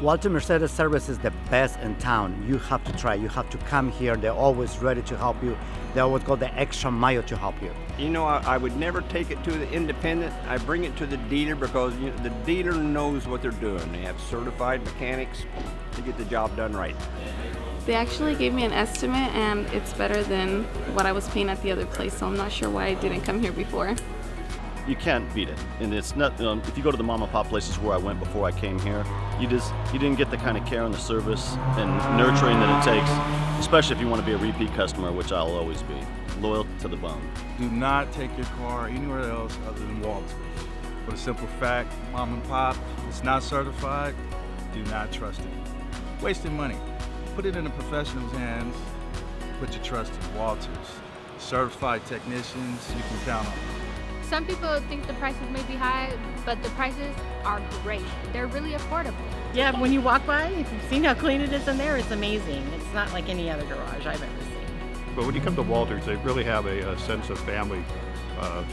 Walter Mercedes service is the best in town. You have to try. You have to come here. They're always ready to help you. They always go the extra mile to help you. You know, I would never take it to the independent. I bring it to the dealer because the dealer knows what they're doing. They have certified mechanics to get the job done right. They actually gave me an estimate, and it's better than what I was paying at the other place, so I'm not sure why I didn't come here before. You can't beat it, and it's not. If you go to the mom and pop places where I went before I came here, you didn't get the kind of care and the service and nurturing that it takes, especially if you want to be a repeat customer, which I'll always be, loyal to the bone. Do not take your car anywhere else other than Walters. For the simple fact, mom and pop, it's not certified, do not trust it. Wasting money. Put it in a professional's hands. Put your trust in Walters. Certified technicians you can count on. Some people think the prices may be high, but the prices are great. They're really affordable. Yeah, when you walk by, if you've seen how clean it is in there, it's amazing. It's not like any other garage I've ever seen. But when you come to Walters, they really have a sense of family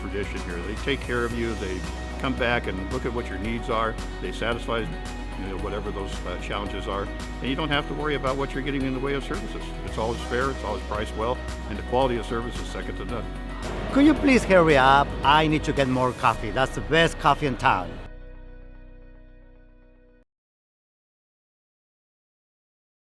tradition here. They take care of you. They come back and look at what your needs are. They satisfy whatever those challenges are. And you don't have to worry about what you're getting in the way of services. It's always fair, it's always priced well, and the quality of service is second to none. Could you please hurry up? I need to get more coffee. That's the best coffee in town.